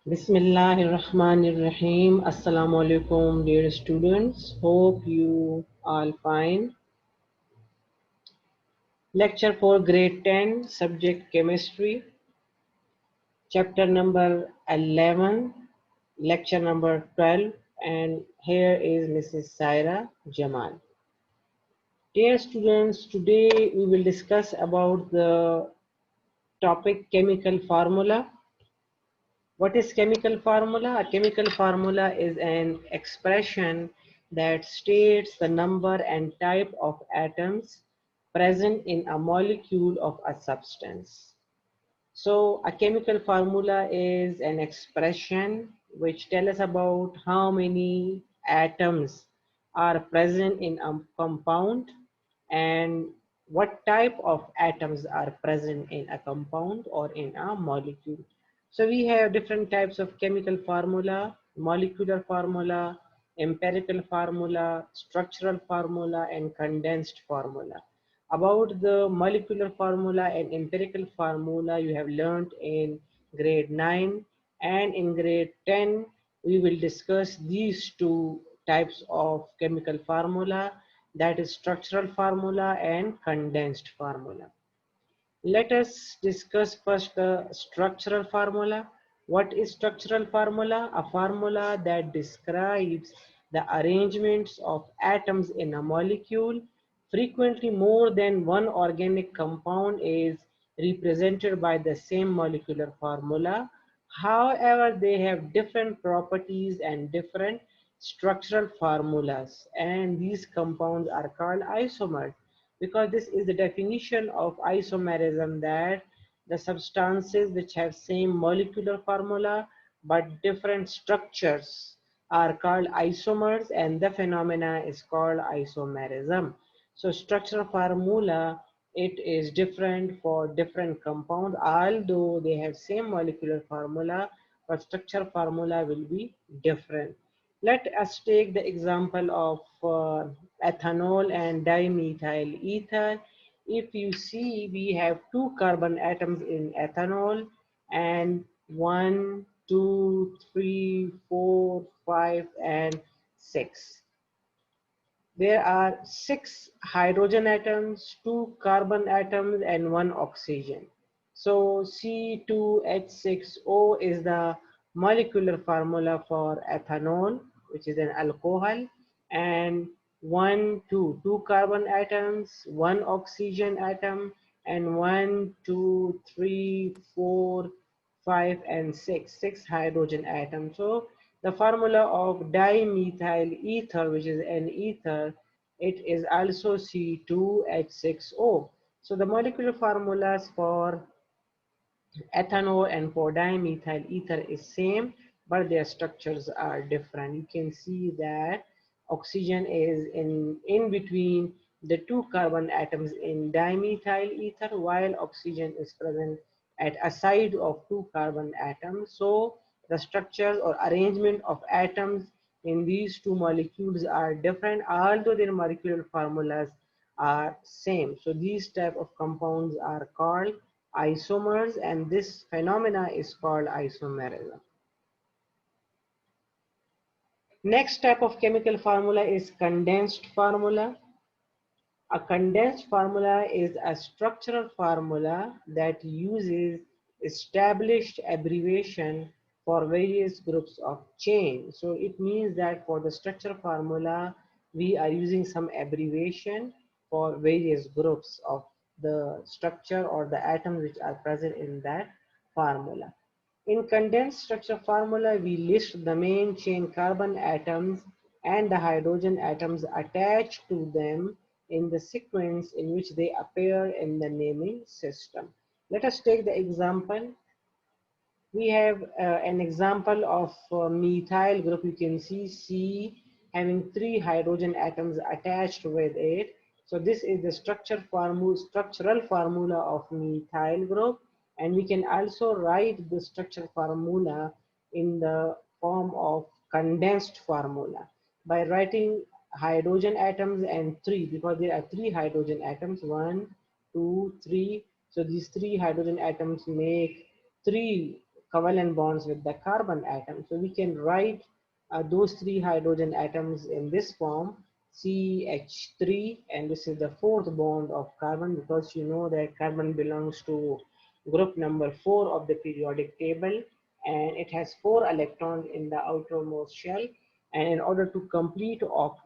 Bismillahirrahmanirrahim. Assalamu alaikum, dear students. Hope you all fine. Lecture for grade 10, subject chemistry, chapter number 11, lecture number 12, and here is Mrs. Saira Jamal. Dear students, today we will discuss about the topic chemical formula. What is chemical formula? A chemical formula is an expression that states the number and type of atoms present in a molecule of a substance. So a chemical formula is an expression which tells us about how many atoms are present in a compound and what type of atoms are present in a compound or in a molecule. So we have different types of chemical formula, molecular formula, empirical formula, structural formula, and condensed formula. About the molecular formula and empirical formula you have learned in grade 9, and in grade 10 we will discuss these two types of chemical formula, that is structural formula and condensed formula. Let us discuss first the structural formula. What is structural formula? A formula that describes the arrangements of atoms in a molecule. Frequently more than one organic compound is represented by the same molecular formula. However, they have different properties and different structural formulas, and these compounds are called isomers, because this is the definition of isomerism, that the substances which have same molecular formula but different structures are called isomers, and the phenomena is called isomerism. So structural formula, it is different for different compounds, although they have same molecular formula, but structural formula will be different. Let us take the example of ethanol and dimethyl ether. If you see, we have two carbon atoms in ethanol, and 1, 2, 3, 4, 5, and 6. There are 6 hydrogen atoms, 2 carbon atoms, and 1 oxygen. So C2H6O is the molecular formula for ethanol, which is an alcohol, and 1, 2, 2 carbon atoms, 1 oxygen atom, and 1, 2, 3, 4, 5, and 6, 6 hydrogen atoms. So the formula of dimethyl ether, which is an ether, it is also C2H6O. So the molecular formulas for ethanol and for dimethyl ether is same, but their structures are different. You can see that oxygen is in between the two carbon atoms in dimethyl ether, while oxygen is present at a side of two carbon atoms. So the structures or arrangement of atoms in these two molecules are different, although their molecular formulas are same. So these type of compounds are called isomers, and this phenomena is called isomerism. Next type of chemical formula is condensed formula. A condensed formula is a structural formula that uses established abbreviation for various groups of chain. So it means that for the structural formula, we are using some abbreviation for various groups of the structure or the atoms which are present in that formula. In condensed structure formula, we list the main chain carbon atoms and the hydrogen atoms attached to them in the sequence in which they appear in the naming system. Let us take the example. We have an example of methyl group. You can see C having 3 hydrogen atoms attached with it. So this is the structural formula of methyl group, and we can also write the structural formula in the form of condensed formula by writing hydrogen atoms and 3, because there are 3 hydrogen atoms, 1, 2, 3. So these 3 hydrogen atoms make 3 covalent bonds with the carbon atom. So we can write those three hydrogen atoms in this form, CH3, and this is the fourth bond of carbon, because you know that carbon belongs to group number 4 of the periodic table, and it has 4 electrons in the outermost shell, and in order to complete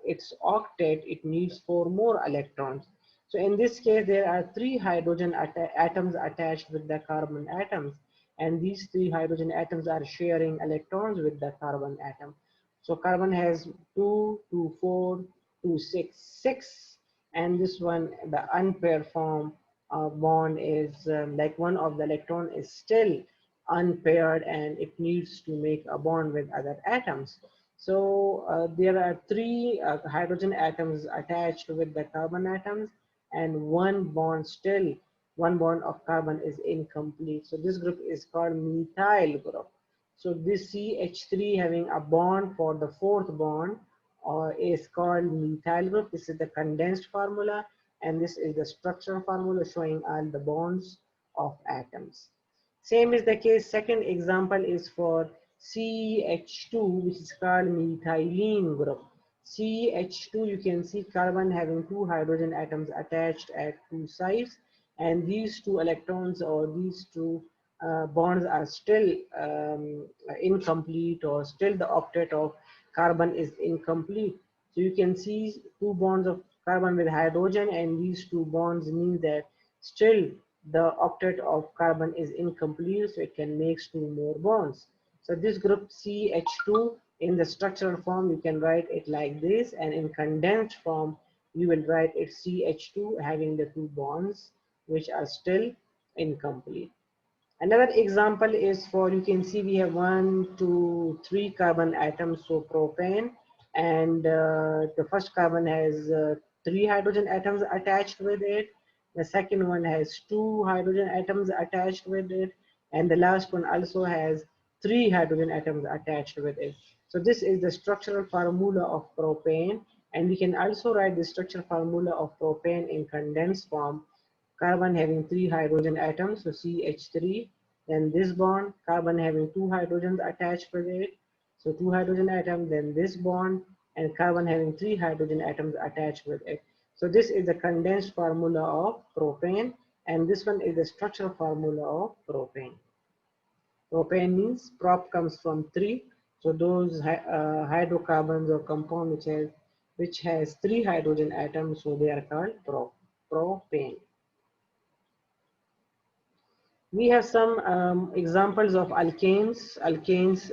its octet it needs 4 more electrons. So in this case there are 3 hydrogen atoms attached with the carbon atoms, and these 3 hydrogen atoms are sharing electrons with the carbon atom. So carbon has 2, 2, 4, 2, 6, 6, and this one, the unpaired form bond is like one of the electron is still unpaired and it needs to make a bond with other atoms. So there are 3 hydrogen atoms attached with the carbon atoms, and one bond of carbon is incomplete. So this group is called methyl group. So this CH3 having a bond for the fourth bond is called methyl group. This is the condensed formula, and this is the structural formula showing all the bonds of atoms. Same is the case. Second example is for CH2, which is called methylene group. CH2, you can see carbon having 2 hydrogen atoms attached at 2 sides, and these 2 electrons or these 2 bonds are still incomplete, or still the octet of carbon is incomplete. So you can see 2 bonds of carbon with hydrogen, and these 2 bonds mean that still the octet of carbon is incomplete, so it can make 2 more bonds. So this group CH2 in the structural form you can write it like this, and in condensed form you will write it CH2 having the 2 bonds which are still incomplete. Another example is for, you can see we have 1, 2, 3 carbon atoms, so propane, and the first carbon has 3 hydrogen atoms attached with it. The second one has 2 hydrogen atoms attached with it, and the last one also has 3 hydrogen atoms attached with it. So this is the structural formula of propane, and we can also write the structural formula of propane in condensed form. Carbon having 3 hydrogen atoms, so CH3, then this bond, carbon having 2 hydrogens attached with it, so 2 hydrogen atoms, then this bond, and carbon having 3 hydrogen atoms attached with it. So this is the condensed formula of propane, and this one is the structural formula of propane. Propane means prop comes from 3, so those hydrocarbons or compound which has 3 hydrogen atoms, so they are called propane. We have some examples of alkanes. Alkanes,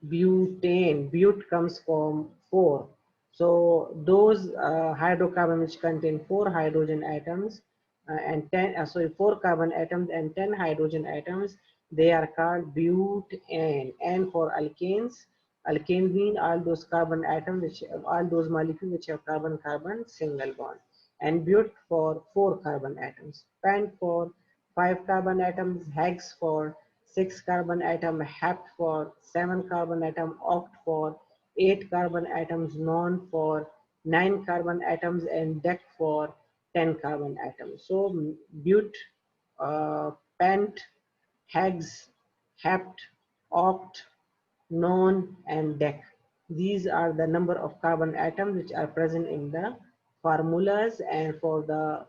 butane. But comes from 4. So those hydrocarbons which contain 4 hydrogen atoms and 4 carbon atoms and 10 hydrogen atoms, they are called butane. And for alkanes, alkane mean all those carbon atoms, all those molecules which have carbon-carbon single bond. And but for 4 carbon atoms. Pent for 5 carbon atoms, hex for 6 carbon atom, hept for 7 carbon atom, oct for 8 carbon atoms, non for 9 carbon atoms, and dec for 10 carbon atoms. So but, pent, hex, hept, oct, non, and dec. These are the number of carbon atoms which are present in the formulas, and for the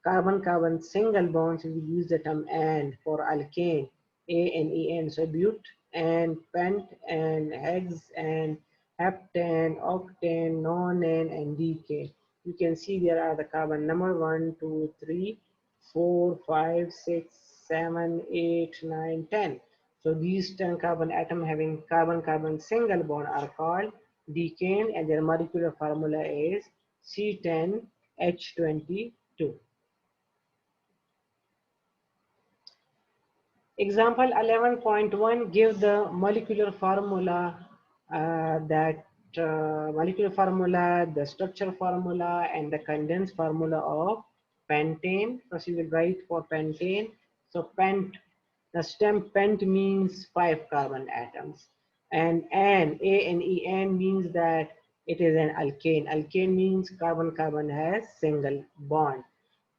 carbon-carbon single bonds we use the term and for alkane, ANEN. So but and pent and hex and heptane, octane, nonane, and decane. You can see there are the carbon number 1, 2, 3, 4, 5, 6, 7, 8, 9, 10. So these 10 carbon atom having carbon-carbon single bond are called decane, and their molecular formula is C10H22. Example 11.1 give the molecular formula the structure formula, and the condensed formula of pentane. First we will write for pentane. So pent, the stem pent means 5 carbon atoms, and ANEN means that it is an alkane. Alkane means carbon-carbon has single bond.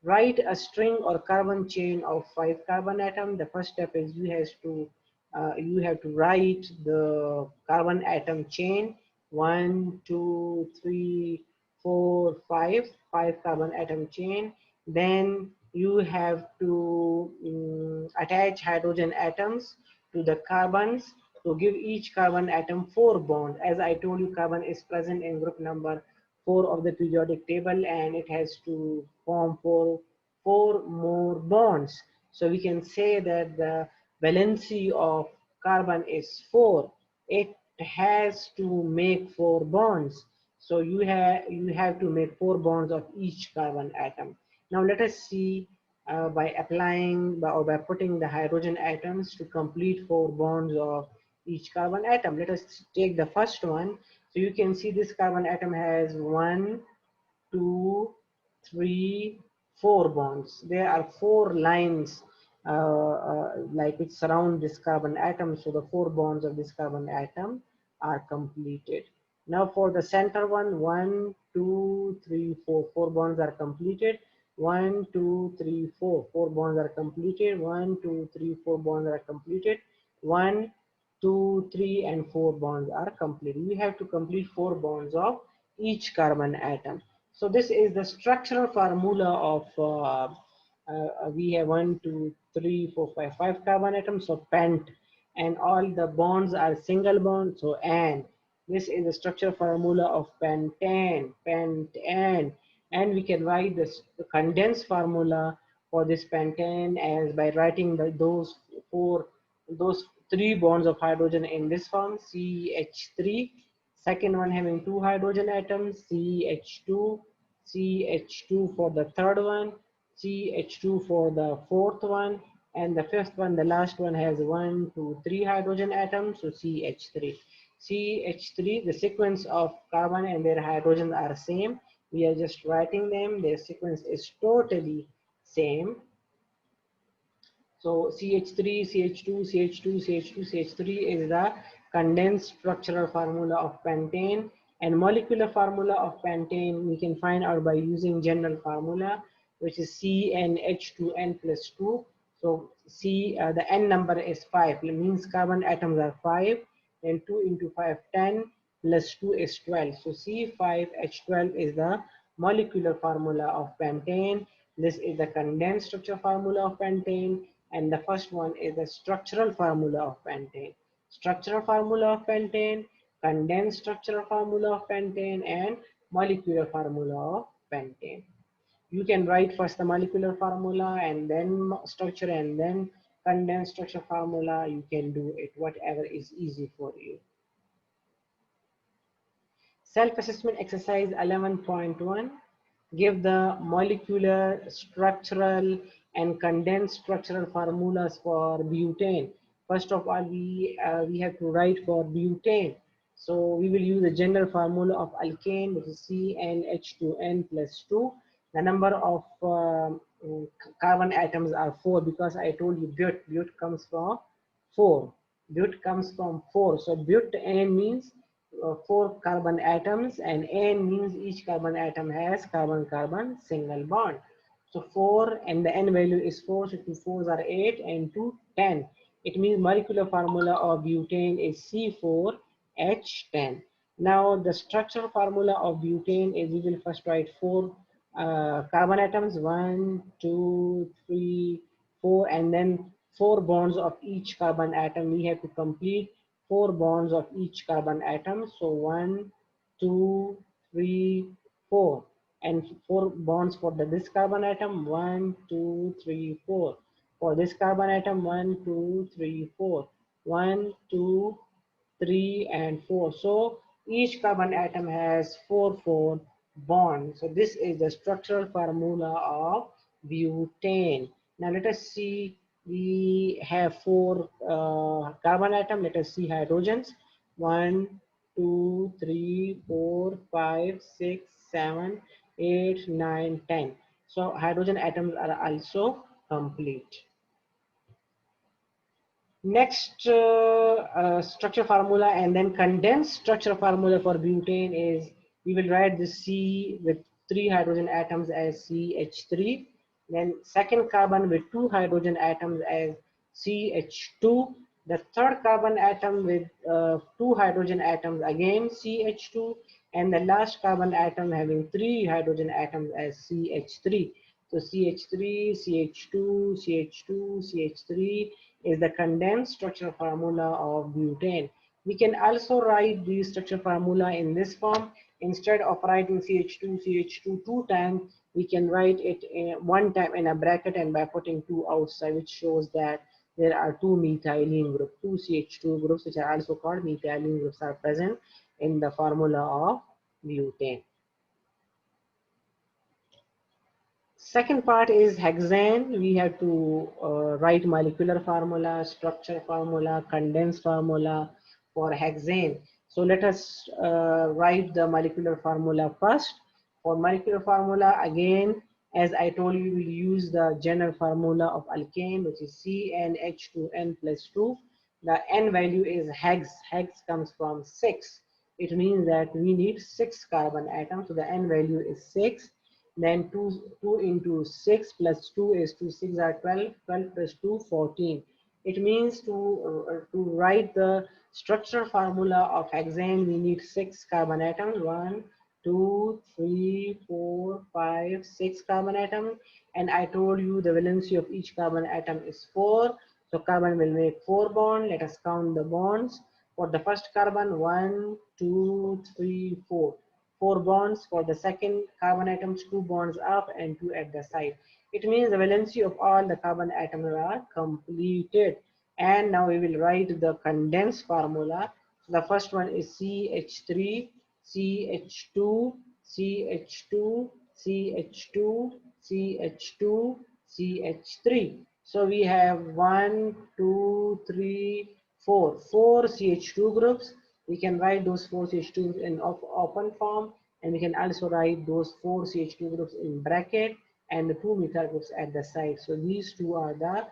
Write a string or carbon chain of 5 carbon atom. The first step is you have to write the carbon atom chain, 1, 2, 3, 4, 5 carbon atom chain. Then you have to attach hydrogen atoms to the carbons to give each carbon atom 4 bonds. As I told you, carbon is present in group number 4 of the periodic table, and it has to form four more bonds. So we can say that the valency of carbon is 4. It has to make 4 bonds. So you have to make 4 bonds of each carbon atom. Now let us see by applying or by putting the hydrogen atoms to complete 4 bonds of each carbon atom. Let us take the first one. So you can see this carbon atom has 1, 2, 3, 4 bonds. There are 4 lines like which surround this carbon atom. So the 4 bonds of this carbon atom are completed. Now for the center one, 1, 2, 3, 4, 4 bonds are completed. 1, 2, 3, 4, 4 bonds are completed. 1, 2, 3, 4 bonds are completed. 1, 2, 3, and 4 bonds are completed. We have to complete 4 bonds of each carbon atom. So this is the structural formula of we have 1, 2, 3, 4, 5 carbon atoms. So pent, and all the bonds are single bond. So and this is the structural formula of pentane, pentane, and we can write this the condensed formula for this pentane as by writing those 3 bonds of hydrogen in this form, CH3. Second one having 2 hydrogen atoms, CH2, CH2 for the third one, CH2 for the fourth one, and the fifth one, the last one, has 1, 2, 3 hydrogen atoms, so CH3. CH3, the sequence of carbon and their hydrogen are same. We are just writing them. Their sequence is totally same. So CH3, CH2, CH2, CH2, CH3 is the condensed structural formula of pentane, and molecular formula of pentane we can find out by using general formula, which is CnH2n plus 2. So the n number is 5. It means carbon atoms are 5, and 2 into 5, 10, plus 2 is 12. So C5H12 is the molecular formula of pentane. This is the condensed structure formula of pentane, and the first one is the structural formula of pentane. Structural formula of pentane, condensed structural formula of pentane, and molecular formula of pentane. You can write first the molecular formula and then structure and then condensed structure formula. You can do it, whatever is easy for you. Self-assessment exercise 11.1. Give the molecular, structural, and condensed structural formulas for butane. First of all, we have to write for butane. So we will use the general formula of alkane, which is CnH2n plus 2. The number of carbon atoms are 4 because I told you but comes from 4. But comes from 4. So butane means 4 carbon atoms, and N means each carbon atom has carbon-carbon single bond. So 4, and the N value is 4, so 2 4s are 8 and 2 10. It means molecular formula of butane is C4H10. Now the structural formula of butane is, we will first write 4 carbon atoms, 1, 2, 3, 4, and then 4 bonds of each carbon atom. We have to complete 4 bonds of each carbon atom. So 1, 2, 3, 4, and 4 bonds for this carbon atom. 1, 2, 3, 4. For this carbon atom, 1, 2, 3, 4. 1, 2, 3, and 4. So each carbon atom has 4 bonds. So this is the structural formula of butane. Now let us see, we have 4 carbon atom. Let us see hydrogens. 1, 2, 3, 4, 5, 6, 7, 8, 9, 10. So hydrogen atoms are also complete. Next structure formula and then condensed structure formula for butane is, we will write the C with 3 hydrogen atoms as CH3. Then second carbon with two hydrogen atoms as CH2. The third carbon atom with two hydrogen atoms again CH2. And the last carbon atom having three hydrogen atoms as CH3. So CH3, CH2, CH2, CH3 is the condensed structure formula of butane. We can also write the structure formula in this form. Instead of writing CH2, CH2 two times, we can write it in one time in a bracket and by putting two outside, which shows that there are two methylene groups, two CH2 groups, which are also called methylene groups, are present in the formula of butane. Second part is hexane. We have to write molecular formula, structure formula, condensed formula for hexane. So let us write the molecular formula first. For molecular formula, again, as I told you, we'll use the general formula of alkane, which is CnH2n plus 2. The n value is hex. Hex comes from 6. It means that we need 6 carbon atoms. So the n value is 6. Then 2 into 6 plus 2 is 2, 6 are 12, 12 plus 2, 14. It means to write the structure formula of hexane, we need 6 carbon atoms, 1, 2, 3, 4, 5, 6 carbon atoms. And I told you the valency of each carbon atom is 4. So carbon will make 4 bonds. Let us count the bonds. For the first carbon, 1, 2, 3, 4. 4 bonds. For the second carbon atoms, 2 bonds up and 2 at the side. It means the valency of all the carbon atoms are completed. And now we will write the condensed formula. So the first one is CH3, CH2, CH2, CH2, CH2, CH3. So we have 1, 2, 3, 4. 4 CH2 groups. We can write those 4 CH2 in open form, and we can also write those 4 CH2 groups in bracket and the 2 methyl groups at the side. So these two are the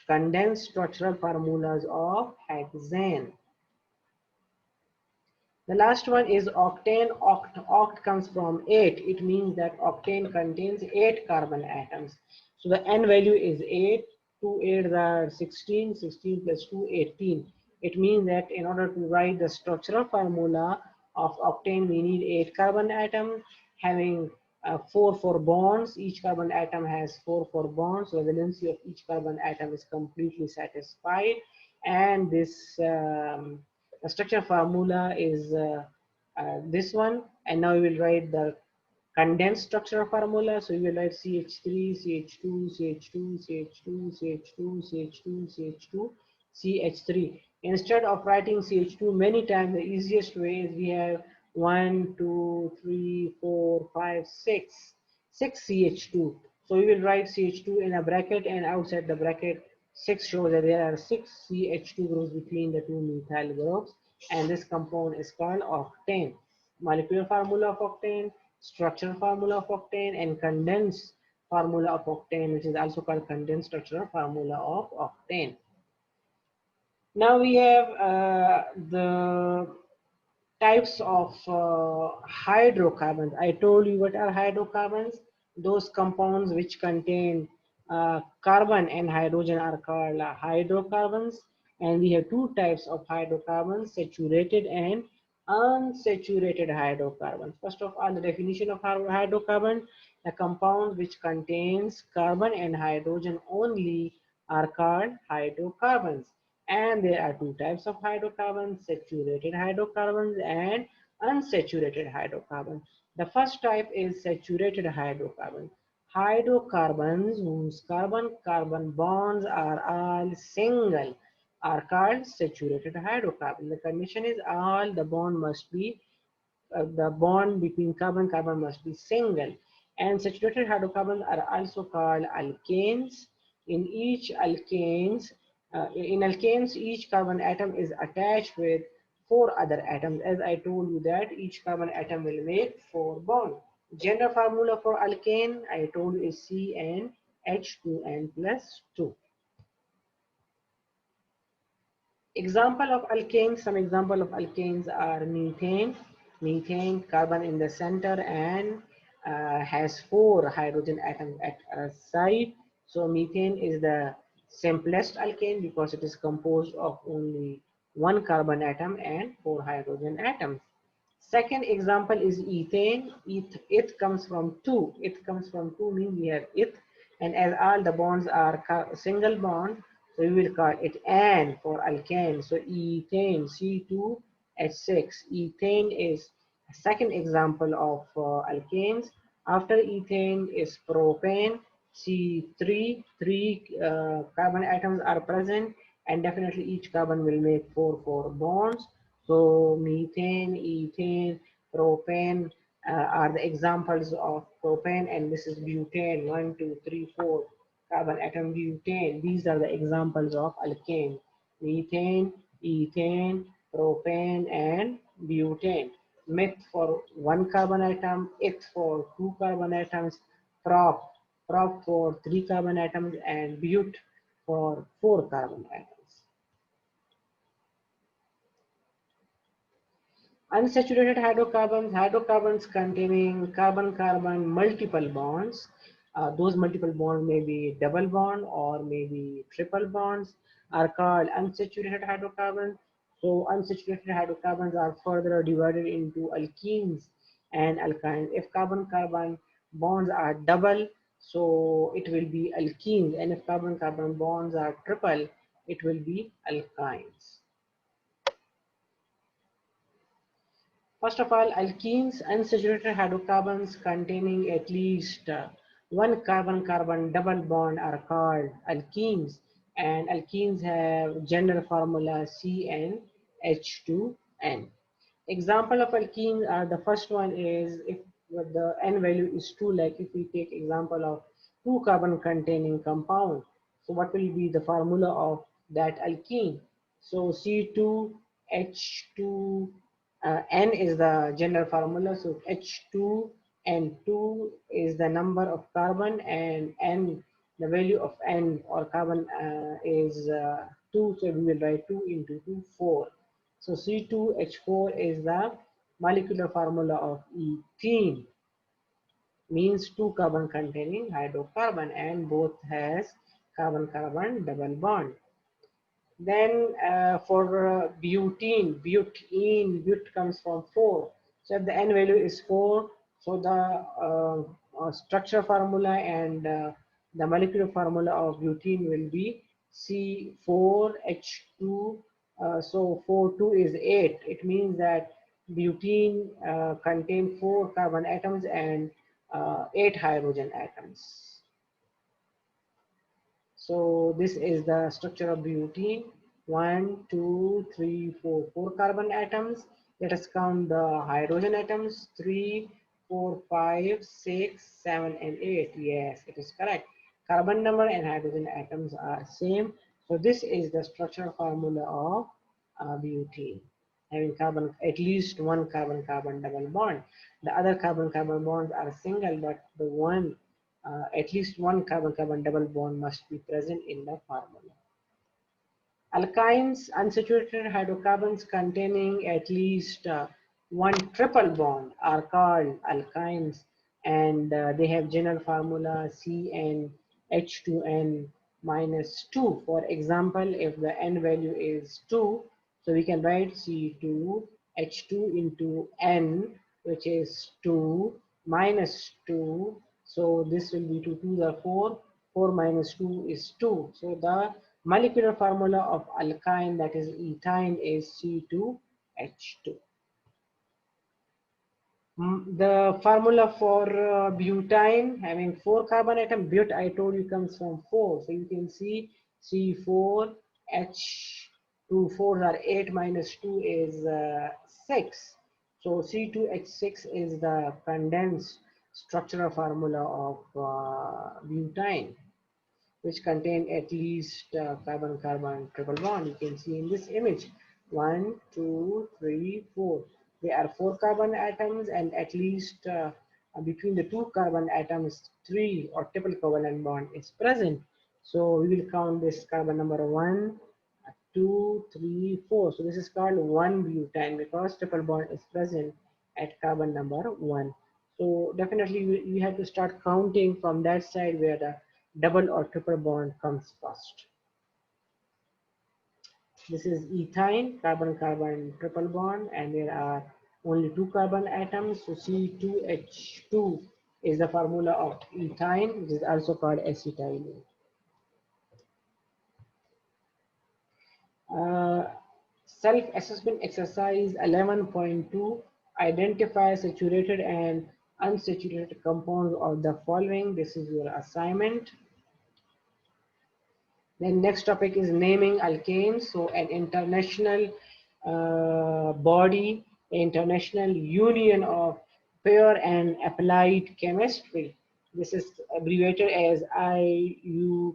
condensed structural formulas of hexane. The last one is octane. Oct comes from 8. It means that octane contains 8 carbon atoms. So the n value is 8. 2 8 are 16. 16 plus 2, 18. It means that in order to write the structural formula of octane, we need 8 carbon atoms having 4 bonds. Each carbon atom has 4 bonds. So the valency of each carbon atom is completely satisfied. And this the structure formula is this one, and now we will write the condensed structure formula. So we will write CH3, CH2, CH2, CH2, CH2, CH2, CH2, CH3. Instead of writing CH2 many times, the easiest way is we have 1, 2, 3, 4, 5, 6, 6 CH2. So we will write CH2 in a bracket, and outside the bracket 6 shows that there are 6 CH2 groups between the two methyl groups, and this compound is called octane. Molecular formula of octane, structural formula of octane, and condensed formula of octane, which is also called condensed structural formula of octane. Now we have the types of hydrocarbons. I told you what are hydrocarbons. Those compounds which contain carbon and hydrogen are called hydrocarbons. And we have two types of hydrocarbons, saturated and unsaturated hydrocarbons. First of all, the definition of hydrocarbon: the compounds which contains carbon and hydrogen only are called hydrocarbons. And there are two types of hydrocarbons: saturated hydrocarbons and unsaturated hydrocarbons. The first type is saturated hydrocarbon. Hydrocarbons whose carbon-carbon bonds are all single are called saturated hydrocarbon. The condition is all the bond must be the bond between carbon-carbon must be single. And saturated hydrocarbons are also called alkanes. In each alkanes, each carbon atom is attached with 4 other atoms. As I told you that each carbon atom will make 4 bonds. General formula for alkane, I told you, is CnH2n plus 2. Example of alkanes, some example of alkanes are methane, carbon in the center and has 4 hydrogen atoms at a side. So methane is the simplest alkane because it is composed of only 1 carbon atom and 4 hydrogen atoms. Second example is ethane. It comes from two. It comes from two means we have it, and as all the bonds are single bond, so we will call it an for alkane. So ethane C2H6. Ethane is a second example of alkanes. After ethane is propane. C3, three carbon atoms are present, and definitely each carbon will make four bonds. So methane, ethane, propane are the examples of propane, and this is butane. One, two, three, four carbon atom butane. These are the examples of alkane: methane, ethane, propane, and butane. Meth for 1 carbon atom, eth for 2 carbon atoms, prop for 3 carbon atoms, and but for 4 carbon atoms. Unsaturated hydrocarbons containing carbon-carbon multiple bonds. Those multiple bonds may be double bond or maybe triple bonds are called unsaturated hydrocarbons. So unsaturated hydrocarbons are further divided into alkenes and alkynes. If carbon-carbon bonds are double, so it will be alkenes, and if carbon-carbon bonds are triple, it will be alkynes. First of all, alkenes, unsaturated hydrocarbons containing at least 1 carbon-carbon double bond are called alkenes, and alkenes have general formula CnH2n. Example of alkenes are, the first one is if the N value is 2, like if we take example of 2 carbon containing compound. So what will be the formula of that alkene? So C2H2 N is the general formula. So H2 and 2 is the number of carbon, and N, the value of N or carbon is 2. So we will write 2 into 2, 4. So C2H4 is the molecular formula of ethene, means 2 carbon containing hydrocarbon, and both has carbon-carbon double bond. Then for but comes from 4. So if the N value is 4, so the structure formula and the molecular formula of butene will be C4H2. So 4, 2 is 8. It means that butene contains 4 carbon atoms and 8 hydrogen atoms. So this is the structure of butene. 1, 2, 3, 4. 4 carbon atoms. Let us count the hydrogen atoms. 3, 4, 5, 6, 7, and 8. Yes, it is correct. Carbon number and hydrogen atoms are same. So this is the structural formula of butene. Having carbon, at least 1 carbon-carbon double bond. The other carbon-carbon bonds are single, but the one at least 1 carbon-carbon double bond must be present in the formula. Alkynes, unsaturated hydrocarbons containing at least 1 triple bond are called alkynes, and they have general formula CnH2n minus 2. For example, if the N value is 2, so we can write C2H2 into N, which is 2 minus 2. So this will be 2 to the 4. 4 minus 2 is 2. So the molecular formula of alkyne, that is ethyne, is C2H2. The formula for butane, having 4 carbon atom, but I told you comes from 4. So you can see C4H2, 4s are 8 minus 2 is 6. So C2H6 is the condensed structural formula of butane, which contain at least carbon-carbon triple bond. You can see in this image, 1, 2, 3, 4. There are 4 carbon atoms, and at least between the 2 carbon atoms, 3 or triple covalent bond is present. So we will count this carbon number 1, 2, 3, 4. So this is called 1 butane because triple bond is present at carbon number 1. So definitely you have to start counting from that side where the double or triple bond comes first. This is ethine, carbon-carbon triple bond, and there are only two carbon atoms. So C2H2 is the formula of ethine, which is also called acetylene. Uh, Self-assessment exercise 11.2, identify saturated and unsaturated compounds of the following. This is your assignment. Then next topic is naming alkanes. So an international body, international union of pure and applied chemistry. This is abbreviated as IUPAC,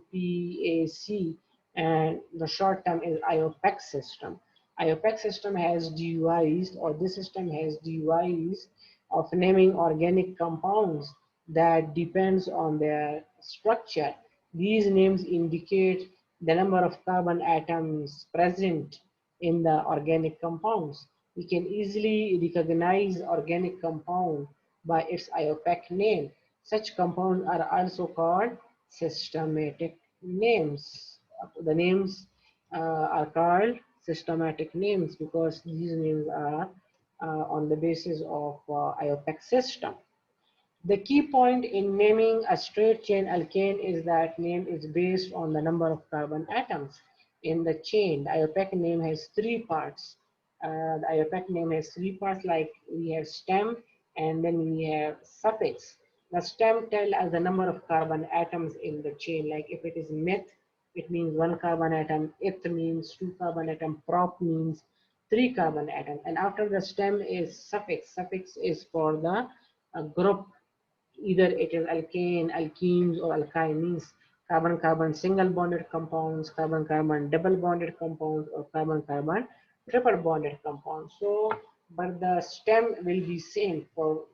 and the short term is IUPAC system. IUPAC system has devised, or this system has devised of naming organic compounds that depends on their structure. These names indicate the number of carbon atoms present in the organic compounds. We can easily recognize organic compound by its IUPAC name. Such compounds are also called systematic names. The names are called systematic names because these names are on the basis of IUPAC system. The key point in naming a straight chain alkane is that name is based on the number of carbon atoms in the chain. The IUPAC name has three parts. The IUPAC name has three parts, like we have stem and then we have suffix. The stem tells us the number of carbon atoms in the chain. Like if it is meth, it means one carbon atom. Eth means two carbon atom. Prop means three carbon atom. And after the stem is suffix. Suffix is for the group. Either it is alkane, alkenes, or alkynes, carbon-carbon single bonded compounds, carbon-carbon double bonded compounds, or carbon-carbon triple bonded compounds. So, but the stem will be same for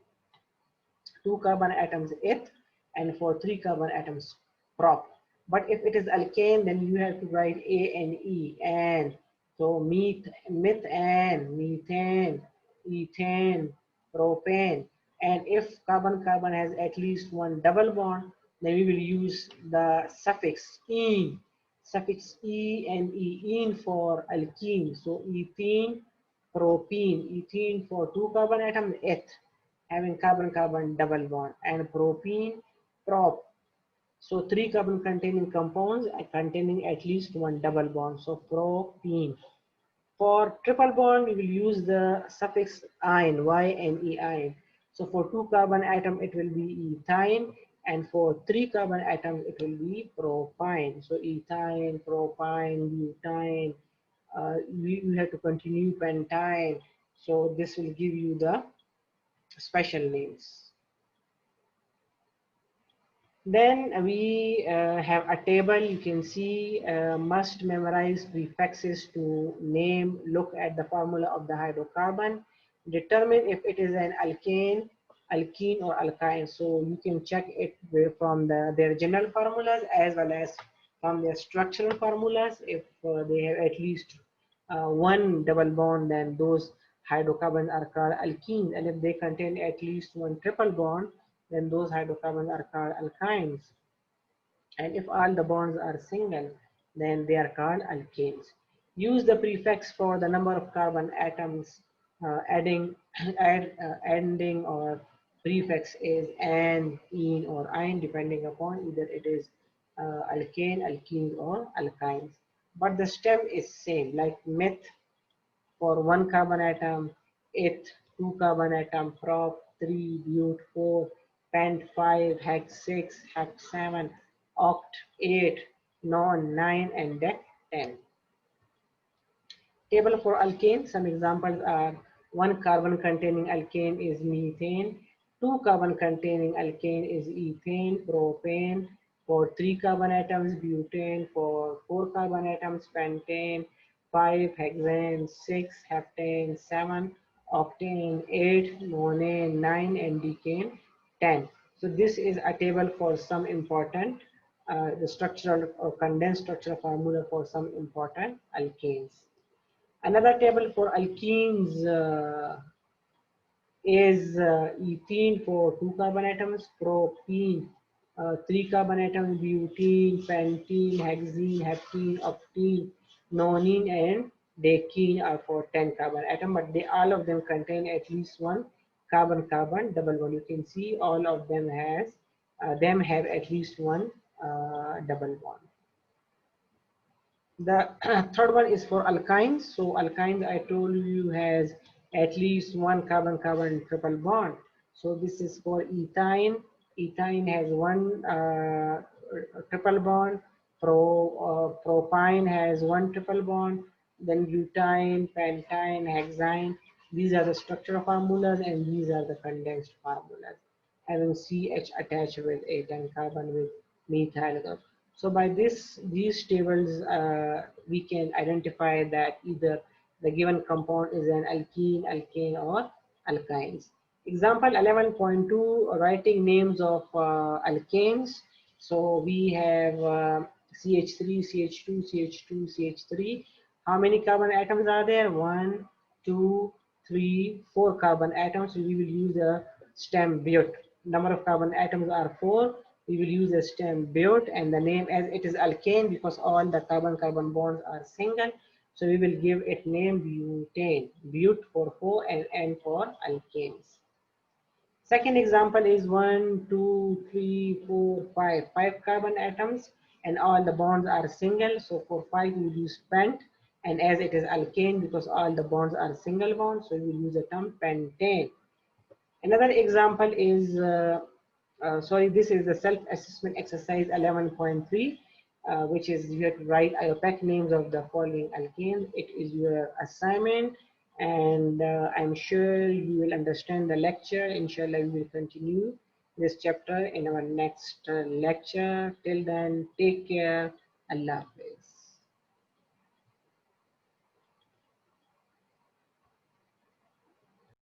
two carbon atoms eth and for three carbon atoms prop. But if it is alkane, then you have to write A and E. And so methane, methane, ethane, propane. And if carbon-carbon has at least one double bond, then we will use the suffix "ene", suffix E and E, ene for alkene. So ethene, propene, ethene for two carbon atoms, eth, having carbon-carbon double bond, and propene, prop. So three carbon containing compounds containing at least one double bond. So propene. For triple bond, we will use the suffix "-ine", Y-N-E-ine. So for two carbon atom, it will be ethyne, and for three carbon atoms, it will be propyne. So ethyne, propyne, butane. We have to continue pentyne. So this will give you the special names. Then we have a table. You can see must memorize prefixes to name, look at the formula of the hydrocarbon, determine if it is an alkane, alkene, or alkyne. So you can check it from their general formulas as well as from their structural formulas. If they have at least one double bond, then those hydrocarbons are called alkenes. And if they contain at least one triple bond, then those hydrocarbons are called alkynes. And if all the bonds are single, then they are called alkanes. Use the prefix for the number of carbon atoms. Ending or prefix is "-an", "-ene", or "-ine", depending upon either it is alkane, alkenes, or alkynes. But the stem is same, like meth for one carbon atom, eth, two carbon atom, prop, three, but, four, pent, five, hex, six, hex, seven, oct, eight, non, nine, and dec, 10. Table for alkane. Some examples are one carbon containing alkane is methane, two carbon containing alkane is ethane, propane, for three carbon atoms butane, for four carbon atoms pentane, five hexane, six heptane, seven octane, eight nonane, nine and decane, 10. So this is a table for some important the structural or condensed structural formula for some important alkanes. Another table for alkenes, is ethene for 2 carbon atoms, propene 3 carbon atoms, butene, pentene, hexene, heptene, octene, nonene, and decene are for 10 carbon atom, but they all of them contain at least one carbon-carbon double bond. You can see all of them have at least one double bond. The third one is for alkynes. So alkynes, I told you, has at least one carbon-carbon triple bond. So this is for ethyne. Ethyne has one triple bond. Propyne has one triple bond. Then butane, pentyne, hexyne. These are the structural formulas, and these are the condensed formulas, having CH attached with a 10 carbon with methyl group. So by these tables, we can identify that either the given compound is an alkene, alkane, or alkynes. Example 11.2, writing names of alkanes. So we have CH3, CH2, CH2, CH3. How many carbon atoms are there? 1, 2, 3, 4 carbon atoms. So we will use a stem but. Number of carbon atoms are 4. We will use a stem but, and the name, as it is alkane because all the carbon-carbon bonds are single. So we will give it name butane. But for 4 and N for alkanes. Second example is 1, 2, 3, 4, 5. 5 carbon atoms, and all the bonds are single. So for 5 we will use pent, and as it is alkane because all the bonds are single bonds, so we will use the term pentane. Another example is, sorry, this is the self-assessment exercise 11.3, which is you have to write IUPAC names of the following alkanes. It is your assignment, and I'm sure you will understand the lecture. Inshallah, we will continue this chapter in our next lecture. Till then, take care. Allah Hafiz.